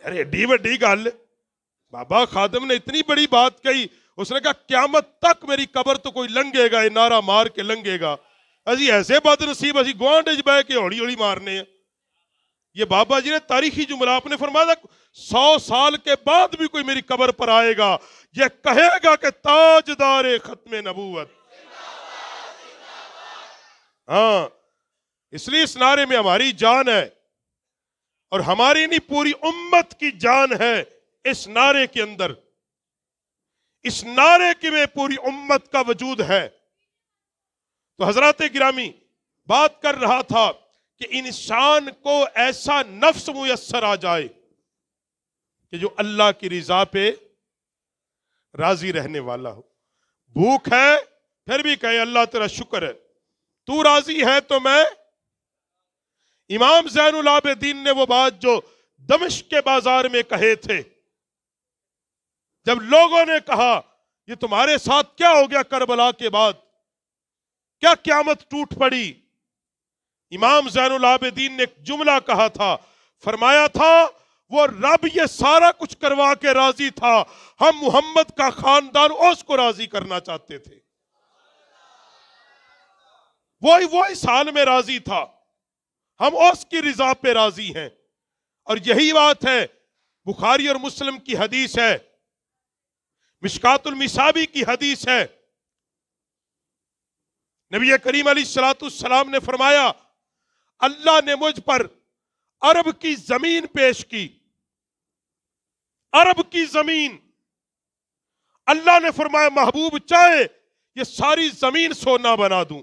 یار ایڈی وڈی گل بابا خادم نے اتنی بڑی بات کہی. اس نے کہا قیامت تک میری قبر تو کوئی لنگے گا, یہ نعرہ مار کے لنگے گا. اسی ایسے بد نصیب اسی گوانڈ بہ کے ہوڑی ہوڑی مارنے ہیں. یہ بابا جی نے تاریخی جملہ آپ نے فرمایا 100 سال کے بعد بھی کوئی میری قبر پر آئے گا یہ کہے گا کہ تاجدار ختم نبوت. ہاں اس لیے اس نعرے میں ہماری جان ہے, اور ہماری نہیں پوری امت کی جان ہے اس نعرے کے اندر. اس نعرے کے میں پوری امت کا وجود ہے. تو حضرات گرامی بات کر رہا تھا کہ انسان کو ایسا نفس میسر آ جائے کہ جو اللہ کی رضا پہ راضی رہنے والا ہو. بھوک ہے پھر بھی کہے اللہ تیرا شکر ہے, تو راضی ہے تو میں. امام زین العابدین نے وہ بات جو دمشق کے بازار میں کہے تھے, جب لوگوں نے کہا یہ تمہارے ساتھ کیا ہو گیا کربلا کے بعد, کیا قیامت ٹوٹ پڑی, امام زین العابدین نے ایک جملہ کہا تھا, فرمایا تھا وہ رب یہ سارا کچھ کروا کے راضی تھا, ہم محمد کا خاندان اس کو راضی کرنا چاہتے تھے. وہ اس حال میں راضی تھا, ہم اس کی رضا پہ راضی ہیں. اور یہی بات ہے, بخاری اور مسلم کی حدیث ہے, مشکات المصابی کی حدیث ہے. نبی کریم علیہ السلام نے فرمایا اللہ نے مجھ پر عرب کی زمین پیش کی. عرب کی زمین, اللہ نے فرمایا محبوب چاہے یہ ساری زمین سونا بنا دوں.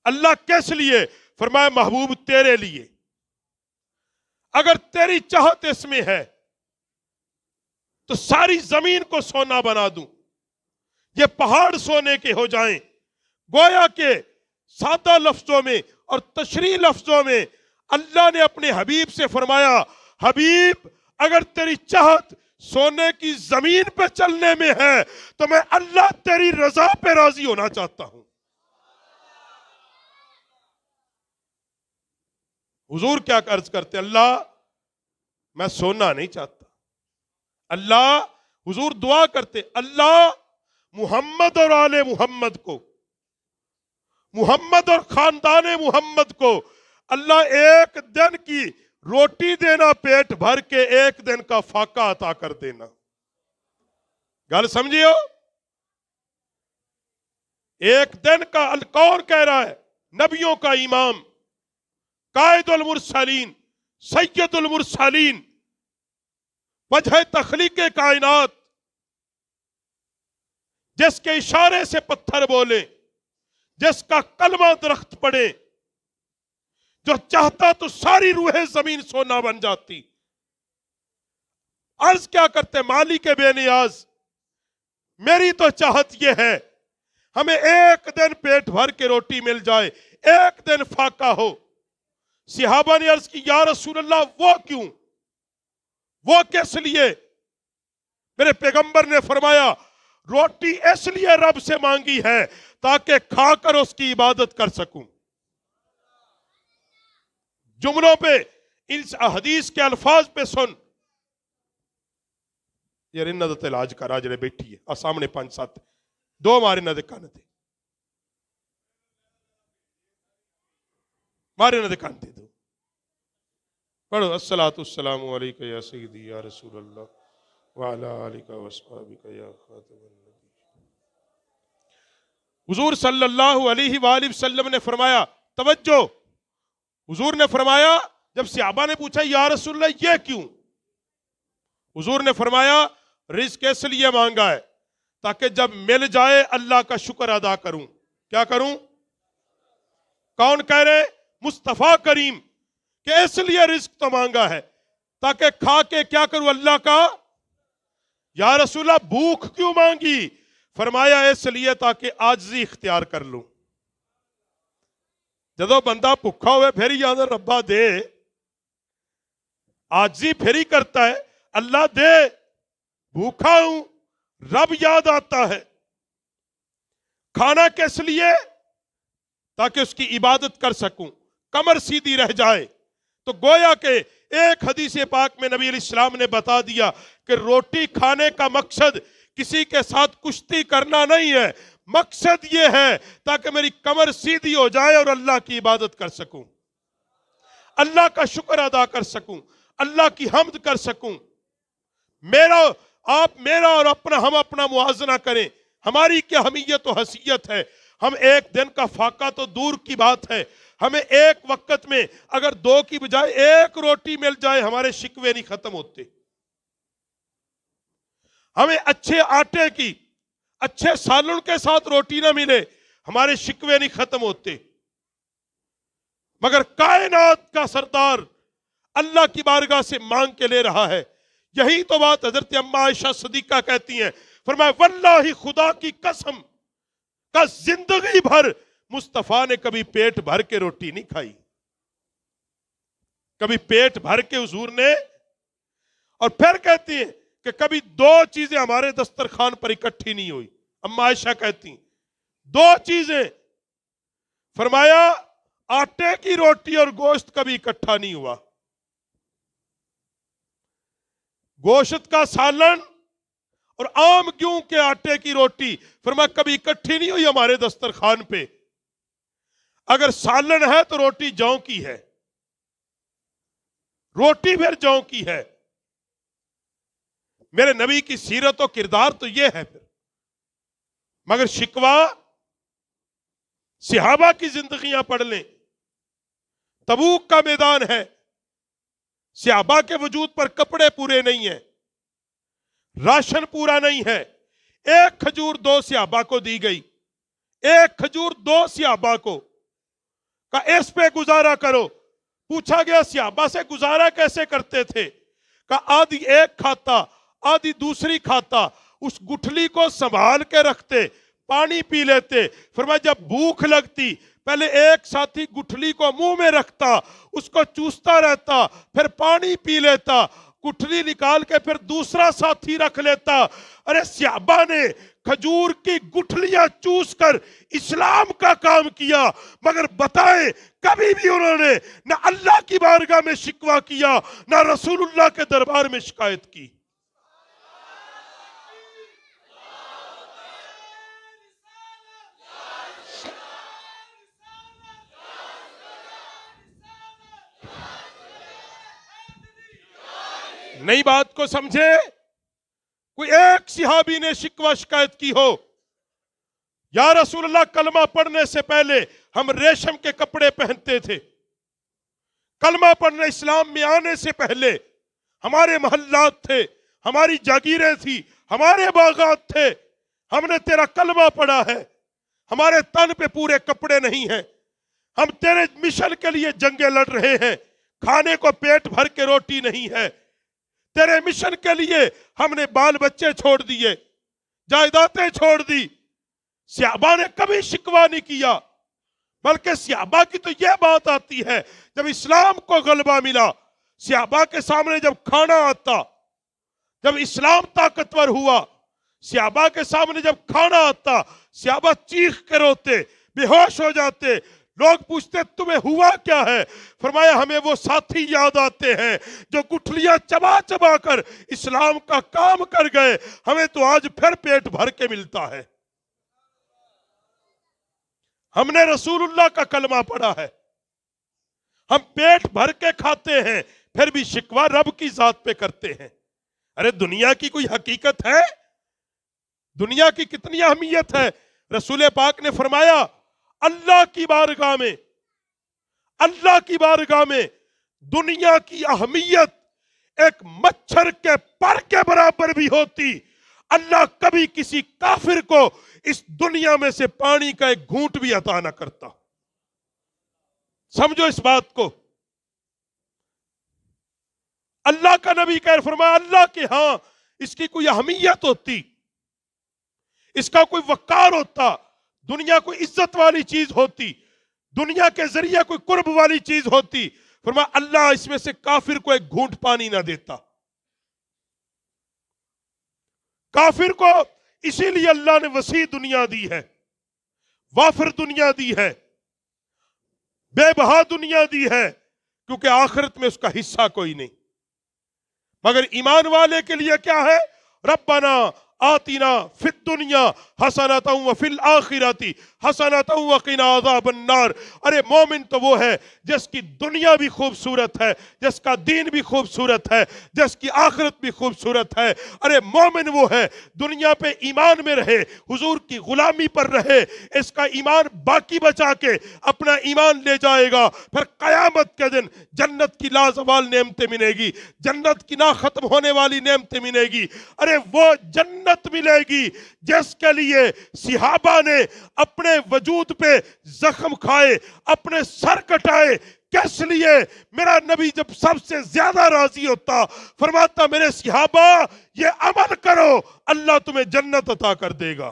اللہ کس لیے؟ فرمایا محبوب تیرے لیے, اگر تیری چاہت اس میں ہے تو ساری زمین کو سونا بنا دوں, یہ پہاڑ سونے کے ہو جائیں. گویا کہ سادہ لفظوں میں اور تشریح لفظوں میں اللہ نے اپنے حبیب سے فرمایا حبیب اگر تیری چاہت سونے کی زمین پہ چلنے میں ہے تو میں اللہ تیری رضا پہ راضی ہونا چاہتا ہوں. حضور کیا عرض کرتے, اللہ میں سونا نہیں چاہتا. اللہ حضور دعا کرتے اللہ محمد اور آل محمد کو, محمد اور خاندان محمد کو اللہ ایک دن کی روٹی دینا پیٹ بھر کے, ایک دن کا فاقہ عطا کر دینا. گل سمجھیو, ایک دن کا کون کہہ رہا ہے؟ نبیوں کا امام, قائد المرسلین, سید المرسلین, وجہ تخلیق کائنات, جس کے اشارے سے پتھر بولے, جس کا کلمہ درخت پڑے, جو چاہتا تو ساری روح زمین سونا بن جاتی. عرض کیا کرتے مالک بے نیاز, میری تو چاہت یہ ہے ہمیں ایک دن پیٹ بھر کے روٹی مل جائے, ایک دن فاقہ ہو. صحابہ نے عرض کی یا رسول اللہ وہ کیوں, وہ کس لیے؟ میرے پیغمبر نے فرمایا روٹی اس لیے رب سے مانگی ہے تاکہ کھا کر اس کی عبادت کر سکوں. جملوں پہ اس حدیث کے الفاظ پہ سن. یار انہاں دا علاج کرا جڑے بیٹھی ہے سامنے 5-7 دو مارے نہ دے کان تے, مارے نہ دے کان تے دو. پڑھو الصلاۃ والسلام علیک یا سیدی یا رسول اللہ وعلی آلک واصحابک یا خاتم النبی. حضور صلی اللہ علیہ وآلہ وسلم نے فرمایا, توجہ, حضور نے فرمایا جب صحابہ نے پوچھا یا رسول اللہ یہ کیوں, حضور نے فرمایا رزق اس لیے مانگا ہے تاکہ جب مل جائے اللہ کا شکر ادا کروں. کیا کروں؟ کون کہہ رہے؟ مصطفیٰ کریم, کہ اس لیے رزق تو مانگا ہے تاکہ کھا کے کیا کروں اللہ کا. یا رسول اللہ بھوک کیوں مانگی؟ فرمایا اس لیے تاکہ عاجزی اختیار کر لوں. جدو بندہ بھوکا ہوئے پھر ہی یاد ربا دے, عاجزی پھر ہی کرتا ہے اللہ دے. بھوکا ہوں رب یاد آتا ہے. کھانا کس لیے؟ تاکہ اس کی عبادت کر سکوں, کمر سیدھی رہ جائے. تو گویا کہ ایک حدیث پاک میں نبی علیہ السلام نے بتا دیا کہ روٹی کھانے کا مقصد کسی کے ساتھ کشتی کرنا نہیں ہے، مقصد یہ ہے تاکہ میری کمر سیدھی ہو جائے اور اللہ کی عبادت کر سکوں، اللہ کا شکر ادا کر سکوں، اللہ کی حمد کر سکوں۔ میرا اور ہم اپنا موازنہ کریں، ہماری کیا اہمیت و حیثیت ہے۔ ہم ایک دن کا فاقہ تو دور کی بات ہے، ہمیں ایک وقت میں اگر 2 کی بجائے 1 روٹی مل جائے ہمارے شکوے نہیں ختم ہوتے۔ ہمیں اچھے آٹے کی، اچھے سالن کے ساتھ روٹی نہ ملے ہمارے شکوے نہیں ختم ہوتے۔ مگر کائنات کا سردار اللہ کی بارگاہ سے مانگ کے لے رہا ہے۔ یہی تو بات حضرت اما عائشہ صدیقہ کہتی ہیں، فرمایا واللہ خدا کی قسم کا زندگی بھر مصطفیٰ نے کبھی پیٹ بھر کے روٹی نہیں کھائی، کبھی پیٹ بھر کے حضور نے، اور پھر کہتی ہیں کہ کبھی 2 چیزیں ہمارے دسترخوان پر اکٹھی نہیں ہوئی۔ اما عائشہ کہتی ہیں 2 چیزیں، فرمایا آٹے کی روٹی اور گوشت کبھی اکٹھا نہیں ہوا، گوشت کا سالن اور عام گیہوں کے آٹے کی روٹی فرمایا کبھی اکٹھی نہیں ہوئی ہمارے دسترخوان پہ۔ اگر سالن ہے تو روٹی جوں کی ہے، روٹی پھر جوں کی ہے۔ میرے نبی کی سیرت و کردار تو یہ ہے پھر، مگر شکوہ صحابہ کی زندگیاں پڑھ لیں، تبوک کا میدان ہے، صحابہ کے وجود پر کپڑے پورے نہیں ہیں، راشن پورا نہیں ہے، 1 کھجور 2 صحابہ کو دی گئی، 1 کھجور 2 صحابہ کو، کہ اس پہ گزارا کرو۔ پوچھا گیا صحابہ سے گزارا کیسے کرتے تھے؟ کہ آدھی 1 کھاتا، آدھی دوسری کھاتا، اس گٹھلی کو سنبھال کے رکھتے، پانی پی لیتے۔ فرمایا جب بھوک لگتی پہلے ایک ساتھی گٹھلی کو منہ میں رکھتا، اس کو چوستا رہتا، پھر پانی پی لیتا، گٹھلی نکال کے پھر دوسرا ساتھی رکھ لیتا۔ ارے صحابہ نے کھجور کی گٹھلیاں چوس کر اسلام کا کام کیا، مگر بتائیں کبھی بھی انہوں نے نہ اللہ کی بارگاہ میں شکوہ کیا، نہ رسول اللہ کے دربار میں شکایت کی۔ نئی بات کو سمجھے، کوئی ایک صحابی نے شکوہ شکایت کی ہو، یا رسول اللہ کلمہ پڑھنے سے پہلے ہم ریشم کے کپڑے پہنتے تھے، کلمہ پڑھنے اسلام میں آنے سے پہلے ہمارے محلات تھے، ہماری جاگیریں تھی، ہمارے باغات تھے، ہم نے تیرا کلمہ پڑھا ہے، ہمارے تن پہ پورے کپڑے نہیں ہیں، ہم تیرے مشن کے لیے جنگیں لڑ رہے ہیں، کھانے کو پیٹ بھر کے روٹی نہیں ہے، تیرے مشن کے لیے ہم نے بال بچے چھوڑ دیے، جائیدادیں چھوڑ دی۔ صحابہ نے کبھی شکوہ نہیں کیا، بلکہ صحابہ کی تو یہ بات آتی ہے جب اسلام کو غلبہ ملا، صحابہ کے سامنے جب کھانا آتا، جب اسلام طاقتور ہوا، صحابہ کے سامنے جب کھانا آتا، صحابہ چیخ کے روتے، بے ہوش ہو جاتے۔ لوگ پوچھتے تمہیں ہوا کیا ہے؟ فرمایا ہمیں وہ ساتھی یاد آتے ہیں جو گٹھلیاں چبا چبا کر اسلام کا کام کر گئے، ہمیں تو آج پھر پیٹ بھر کے ملتا ہے۔ ہم نے رسول اللہ کا کلمہ پڑھا ہے، ہم پیٹ بھر کے کھاتے ہیں، پھر بھی شکوہ رب کی ذات پہ کرتے ہیں۔ ارے دنیا کی کوئی حقیقت ہے؟ دنیا کی کتنی اہمیت ہے؟ رسول پاک نے فرمایا اللہ کی بارگاہ میں دنیا کی اہمیت ایک مچھر کے پر کے برابر بھی ہوتی، اللہ کبھی کسی کافر کو اس دنیا میں سے پانی کا ایک گھونٹ بھی عطا نہ کرتا۔ سمجھو اس بات کو۔ اللہ کا نبی کہہ فرمایا اللہ کے ہاں اس کی کوئی اہمیت ہوتی، اس کا کوئی وقار ہوتا، دنیا کوئی عزت والی چیز ہوتی، دنیا کے ذریعے کوئی قرب والی چیز ہوتی، فرمایا اللہ اس میں سے کافر کو ایک گھونٹ پانی نہ دیتا۔ کافر کو اسی لیے اللہ نے وسیع دنیا دی ہے، وافر دنیا دی ہے، بے بہا دنیا دی ہے، کیونکہ آخرت میں اس کا حصہ کوئی نہیں. مگر ایمان والے کے لیے کیا ہے؟ ربنا آتنا فی الدنیا حسنۃ وفی الآخرۃ حسنۃ وقنا عذاب النار. ارے مومن تو وہ ہے جس کی دنیا بھی خوبصورت ہے، جس کا دین بھی خوبصورت ہے، جس کی آخرت بھی خوبصورت ہے. ارے مومن وہ ہے دنیا پہ ایمان میں رہے، حضور کی غلامی پر رہے، اس کا ایمان باقی بچا کے اپنا ایمان لے جائے گا، پھر قیامت کے دن جنت کی لازوال نعمتیں ملے گی، جنت کی نہ ختم ہونے والی نعمتیں ملے گی. ارے وہ جنت ملے گی جس کے لیے صحابہ نے اپنے وجود پہ زخم کھائے، اپنے سر کٹائے. کس لیے؟ میرا نبی جب سب سے زیادہ راضی ہوتا فرماتا میرے صحابہ یہ عمل کرو، اللہ تمہیں جنت عطا کر دے گا.